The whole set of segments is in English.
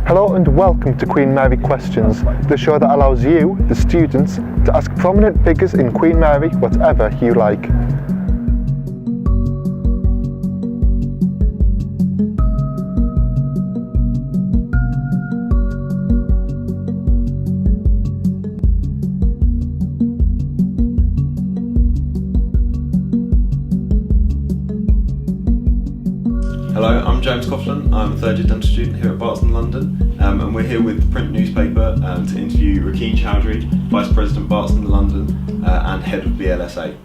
Hello and welcome to Queen Mary Questions, the show that allows you, the students, to ask prominent figures in Queen Mary whatever you like. Hello, I'm James Coughlin. I'm a third year dental student here at Barton, London, and we're here with the print newspaper to interview Rakin Choudhury, Vice President Barton, London, and Head of BLSA.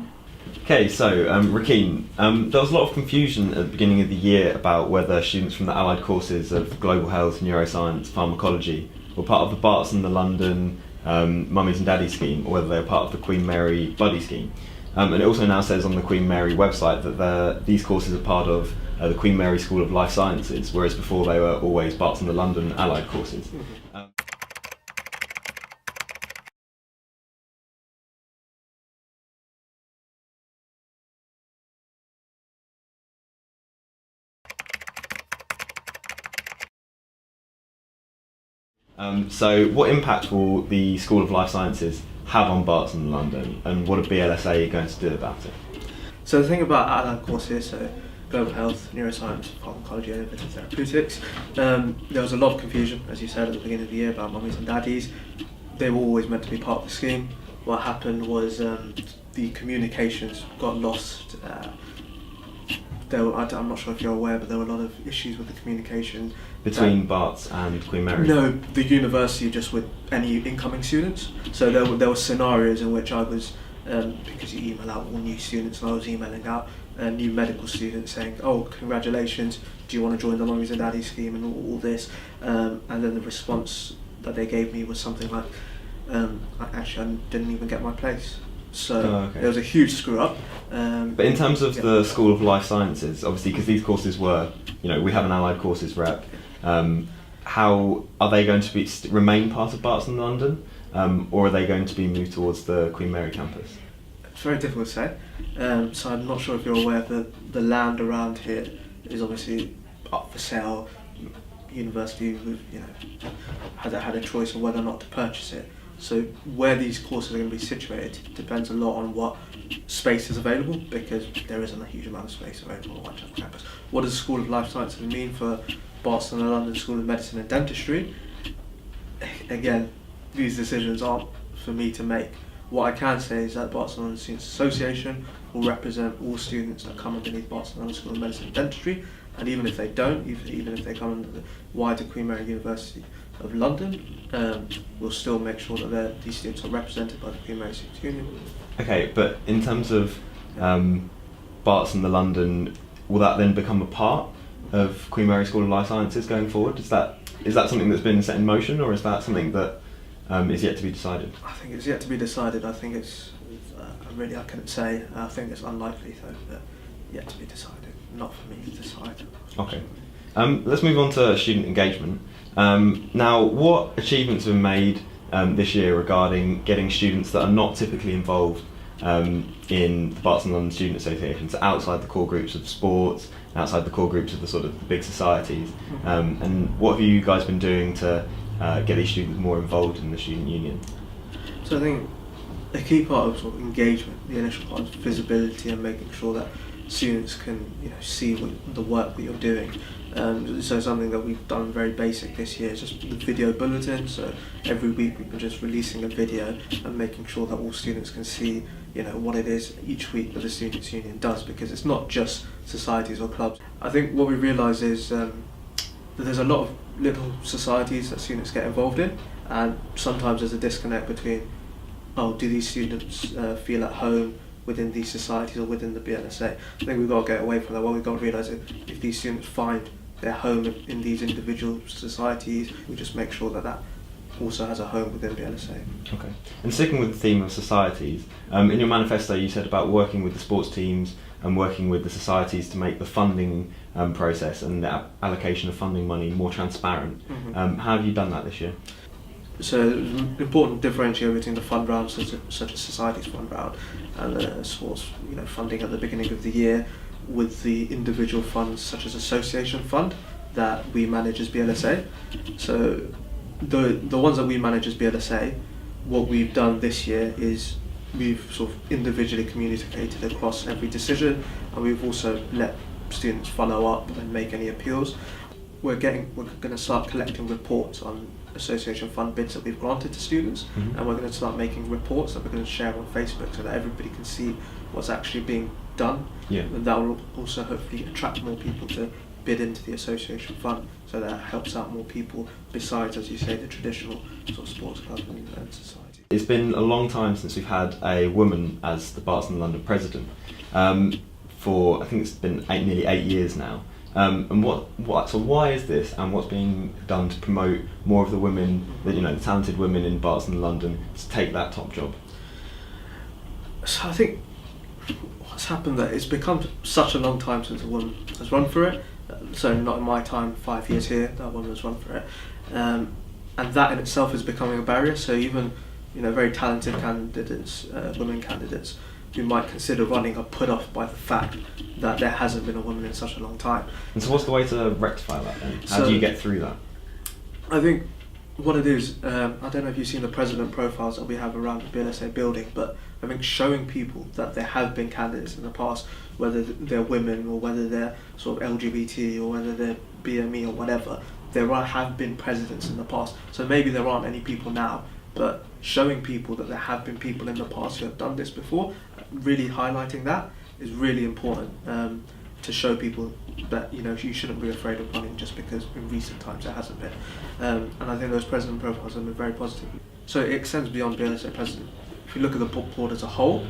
Okay, so Rakin, there was a lot of confusion at the beginning of the year about whether students from the allied courses of Global Health, Neuroscience, Pharmacology were part of the Barton, London Mummies and Daddies scheme, or whether they were part of the Queen Mary Buddy scheme. And it also now says on the Queen Mary website that these courses are part of the Queen Mary School of Life Sciences, whereas before they were always Barton the London allied courses. So what impact will the School of Life Sciences have on Barton London, and what are BLSA going to do about it? So the thing about allied courses, so Global Health, Neuroscience, Pharmacology and Therapeutics, there was a lot of confusion, as you said at the beginning of the year, about mummies and daddies. They were always meant to be part of the scheme. What happened was the communications got lost. I'm not sure if you're aware, but there were a lot of issues with the communication. Between Barts and Queen Mary? No, the university, just with any incoming students. So there were scenarios in which I was, because you email out all new students, and I was emailing out new medical students saying, oh, congratulations, do you want to join the Mummies and Daddies scheme and all this? And then the response that they gave me was something like, I didn't even get my place. So There was a huge screw up. But in terms of the School of Life Sciences, obviously, because these courses were, we have an allied courses rep, how are they going to remain part of Barton London, or are they going to be moved towards the Queen Mary campus? It's very difficult to say. So I'm not sure if you're aware that the land around here is obviously up for sale. University, had a choice of whether or not to purchase it. So where these courses are going to be situated depends a lot on what space is available, because there isn't a huge amount of space available on Whitechapel campus. What does the School of Life Sciences mean for Barton and London School of Medicine and Dentistry? Again, these decisions aren't for me to make. What I can say is that Barton and London Students Association will represent all students that come underneath Barton and London School of Medicine and Dentistry, and even if they don't, even if they come under the wider Queen Mary University of London, we'll still make sure that these students are represented by the Queen Mary Students Union. Okay, but in terms of Barton the London, will that then become a part of Queen Mary School of Life Sciences going forward? Is that something that's been set in motion, or is that something that is yet to be decided? I think it's yet to be decided. I think it's I couldn't say. I think it's unlikely though, but yet to be decided. Not for me to decide. Okay. Let's move on to student engagement. Now, what achievements have been made this year regarding getting students that are not typically involved in the Barton London Student Association, so outside the core groups of sports, outside the core groups of the sort of big societies, and what have you guys been doing to get these students more involved in the student union? So I think a key part of sort of engagement, the initial part, is visibility and making sure that students can see the work that you're doing. So something that we've done very basic this year is just the video bulletin. So every week we've been just releasing a video and making sure that all students can see what it is each week that the Students' Union does, because it's not just societies or clubs. I think what we realise is that there's a lot of little societies that students get involved in, and sometimes there's a disconnect between, do these students feel at home within these societies or within the BLSA? I think we've got to get away from that. What we've got to realise is if these students find their home in these individual societies, we just make sure that also has a home within BLSA. Okay. And sticking with the theme of societies, in your manifesto you said about working with the sports teams and working with the societies to make the funding process and the allocation of funding money more transparent. How have you done that this year? So an important differentiator between the fund round, such as Society's fund round, and sports funding at the beginning of the year, with the individual funds such as Association Fund. that we manage as BLSA. So the ones that we manage as BLSA, what we've done this year is we've sort of individually communicated across every decision, and we've also let students follow up and make any appeals. We're going to start collecting reports on association fund bids that we've granted to students, and we're going to start making reports that we're going to share on Facebook so that everybody can see what's actually being done. And that will also hopefully attract more people to bid into the association fund, so that helps out more people besides, as you say, the traditional sort of sports club and society. It's been a long time since we've had a woman as the Barton London president. For I think it's been nearly 8 years now. And so why is this, and what's being done to promote more of the women, the talented women in Barton London to take that top job? So I think what's happened that it's become such a long time since a woman has run for it. So not in my time, 5 years here, that woman has run for it, and that in itself is becoming a barrier. So even very talented candidates, women candidates, who might consider running are put off by the fact that there hasn't been a woman in such a long time. And so what's the way to rectify that then? How do you get through that? I think what it is, I don't know if you've seen the president profiles that we have around the BLSA building, but I think showing people that there have been candidates in the past, whether they're women or whether they're sort of LGBT or whether they're BME or whatever, have been presidents in the past. So maybe there aren't any people now, but showing people that there have been people in the past who have done this before, really highlighting that is really important, to show people that you shouldn't be afraid of running just because in recent times there hasn't been. And I think those president profiles have been very positive. So it extends beyond BLSA president. If you look at the board as a whole,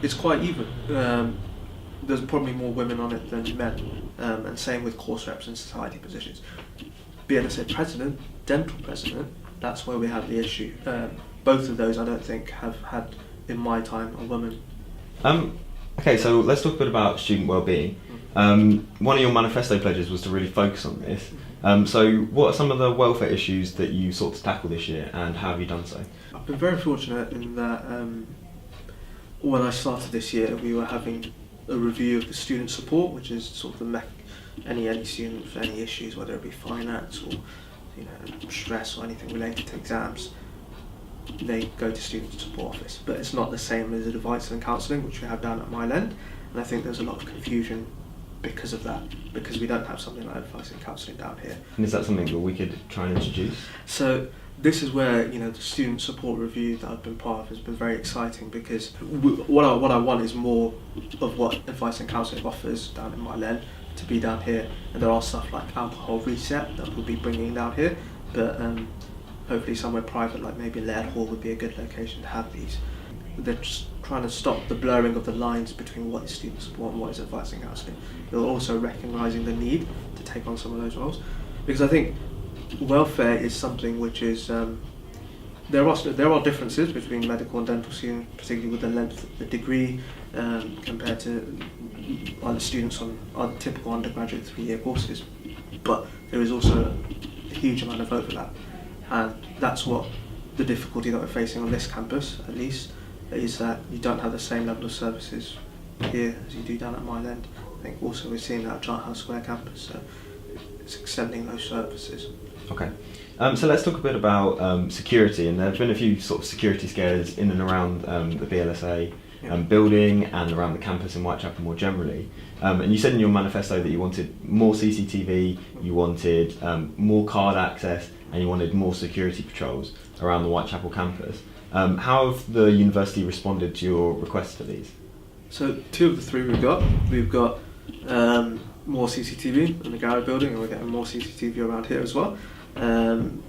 it's quite even. There's probably more women on it than men, and same with course reps and society positions. BLSA president, dental president, that's where we have the issue. Both of those I don't think have had in my time a woman. Okay, so let's talk a bit about student wellbeing. One of your manifesto pledges was to really focus on this. So what are some of the welfare issues that you sought to tackle this year, and how have you done so? I've been very fortunate in that when I started this year, we were having a review of the student support, which is sort of any student with any issues, whether it be finance or stress or anything related to exams. They go to student support office, but it's not the same as advice and counselling, which we have down at Mile End, and I think there's a lot of confusion because of that, because we don't have something like advice and counselling down here. And is that something that we could try and introduce? So this is where the student support review that I've been part of has been very exciting, because what I want is more of what advice and counselling offers down in Mile End to be down here, and there are stuff like alcohol reset that we'll be bringing down here, but hopefully somewhere private like maybe Laird Hall would be a good location to have these. They're just trying to stop the blurring of the lines between what is student support and what is advice and counselling. They're also recognising the need to take on some of those roles, because I think welfare is something which is there are differences between medical and dental students, particularly with the length of the degree compared to other students on other typical undergraduate 3-year courses, but there is also a huge amount of overlap, and that's what the difficulty that we're facing on this campus, at least, is that you don't have the same level of services here as you do down at Mile End. I think also we're seeing that at Charterhouse Square campus, so it's extending those services. Okay, so let's talk a bit about security, and there have been a few sort of security scares in and around the BLSA building and around the campus in Whitechapel more generally. And you said in your manifesto that you wanted more CCTV, you wanted more card access, and you wanted more security patrols around the Whitechapel campus. How have the university responded to your requests for these? So 2 of the 3 we've got more CCTV in the Garrett building, and we're getting more CCTV around here as well. And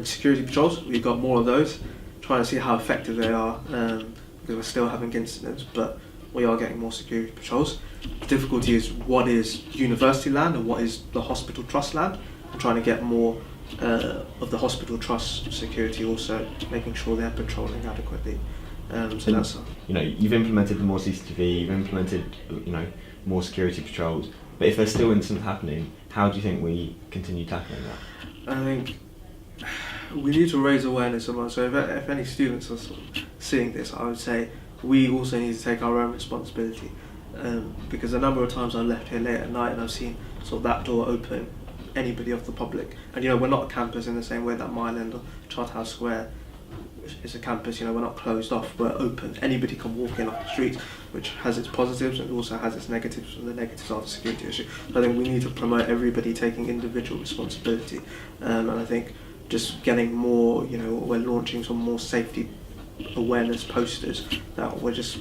security patrols, we've got more of those, trying to see how effective they are, because we're still having incidents, but we are getting more security patrols. The difficulty is what is university land and what is the hospital trust land, and trying to get more of the hospital trust security also, making sure they're patrolling adequately. So that's you've implemented more CCTV, you've implemented more security patrols, but if there's still incidents happening, how do you think we continue tackling that? I think we need to raise awareness among, so if any students are sort of seeing this, I would say we also need to take our own responsibility. because a number of times I've left here late at night and I've seen sort of that door open, anybody of the public. And we're not a campus in the same way that Mile End or Charterhouse Square is a campus. We're not closed off, we're open. Anybody can walk in off the streets, which has its positives and also has its negatives, and the negatives are the security issue. So I think we need to promote everybody taking individual responsibility, and I think just getting more, we're launching some more safety awareness posters that we're just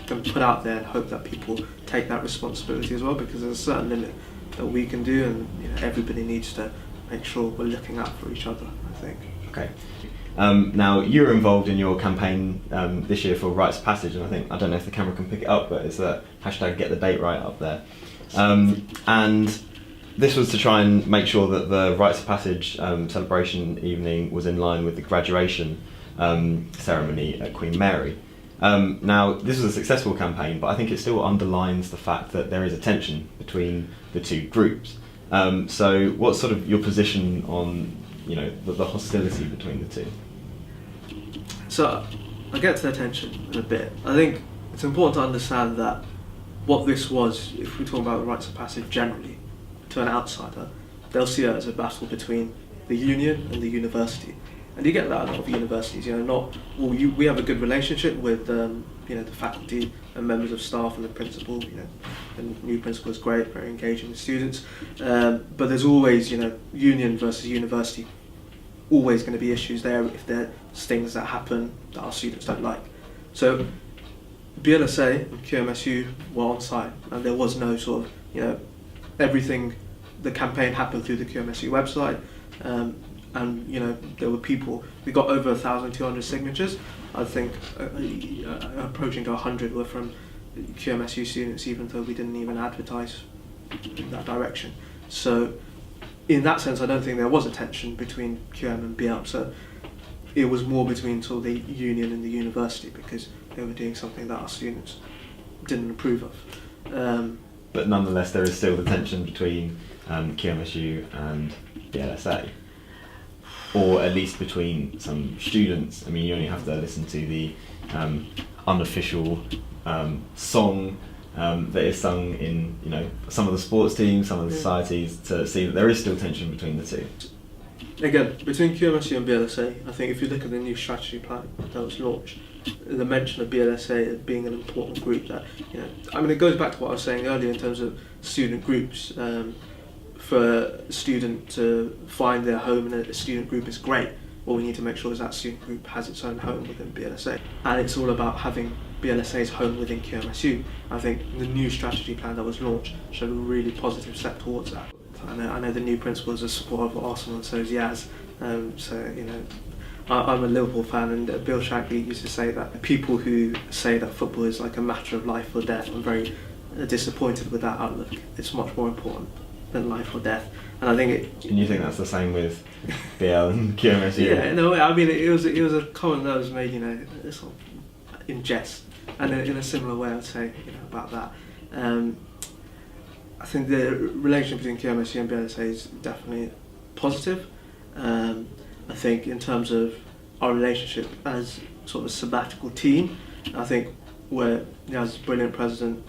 going to put out there and hope that people take that responsibility as well, because there's a certain limit that we can do, and everybody needs to make sure we're looking out for each other, I think. Okay. Now, you were involved in your campaign this year for Rites of Passage, and I don't know if the camera can pick it up, but it's the hashtag Get the Date Right up there. And this was to try and make sure that the Rites of Passage celebration evening was in line with the graduation ceremony at Queen Mary. Now, this was a successful campaign, but I think it still underlines the fact that there is a tension between the two groups. So what's sort of your position on the hostility between the two? So I'll get to the tension in a bit. I think it's important to understand that what this was, if we talk about the Rites of Passage generally, to an outsider, they'll see it as a battle between the union and the university. And you get that at a lot of universities, we have a good relationship with the faculty and members of staff and the principal, the new principal is great, very engaging with students, but there's always, union versus university, always going to be issues there if there's things that happen that our students don't like. So BLSA and QMSU were on site, and there was no sort of, everything, the campaign happened through the QMSU website, and there were people, we got over 1,200 signatures. I think approaching to 100 were from QMSU students, even though we didn't even advertise in that direction. So in that sense, I don't think there was a tension between QM and BL. So it was more between sort of the union and the university, because they were doing something that our students didn't approve of. But nonetheless, there is still the tension between QMSU and BLSA. Or at least between some students. I mean, you only have to listen to the unofficial song that is sung in, some of the sports teams, some of the societies, to see that there is still tension between the two. Again, between QMSU and BLSA, I think if you look at the new strategy plan that was launched, the mention of BLSA as being an important group that, it goes back to what I was saying earlier in terms of student groups. For a student to find their home in a student group is great. What we need to make sure is that student group has its own home within BLSA. And it's all about having BLSA's home within QMSU. I think the new strategy plan that was launched showed a really positive step towards that. I know the new principal is a supporter of Arsenal, and so is Yaz. I'm a Liverpool fan, and Bill Shankly used to say that people who say that football is like a matter of life or death, I'm very disappointed with that outlook. It's much more important than life or death, and I think it. And you think that's the same with BL and QMSU? Yeah, no, it was a comment that was made, sort of in jest, and in a similar way, I'd say, about that. I think the relationship between QMSU and BLSA is definitely positive. I think in terms of our relationship as sort of a sabbatical team, I think as brilliant president,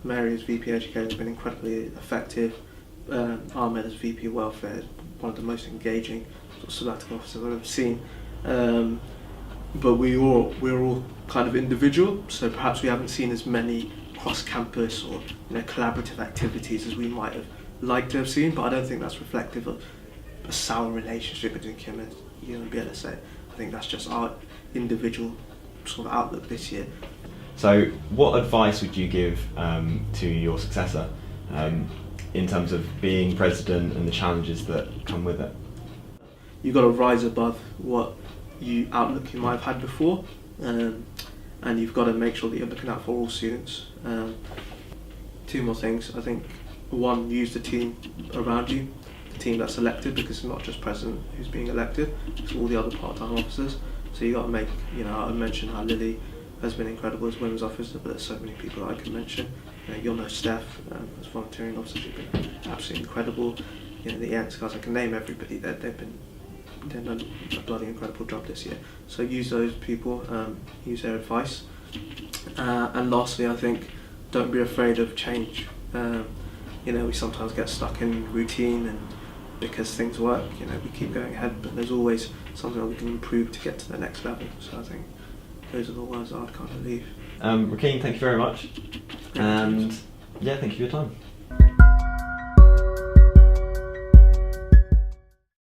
Mary as VP Education has been incredibly effective. Ahmed as VP Welfare is one of the most engaging sort of sabbatical officers I've ever seen. But we're all kind of individual, so perhaps we haven't seen as many cross-campus or collaborative activities as we might have liked to have seen. But I don't think that's reflective of a sour relationship between QMSU and BLSA. I think that's just our individual sort of outlook this year. So, what advice would you give to your successor? In terms of being president and the challenges that come with it? You've got to rise above what outlook you might have had before, and you've got to make sure that you're looking out for all students. Two more things. I think one, use the team around you, the team that's elected, because it's not just president who's being elected, it's all the other part-time officers. So you got to make, I mentioned how Lily has been incredible as women's officer, but there's so many people that I can mention. You'll know Steph as volunteering officer, she's been absolutely incredible. The EX guys, I can name everybody. They've done a bloody incredible job this year. So use those people, use their advice. And lastly, I think don't be afraid of change. You know, we sometimes get stuck in routine, and because things work, you know, we keep going ahead, but there's always something that we can improve to get to the next level. So I think those are the words I'd kind of leave. Rakin, thank you very much. And yeah, thank you for your time.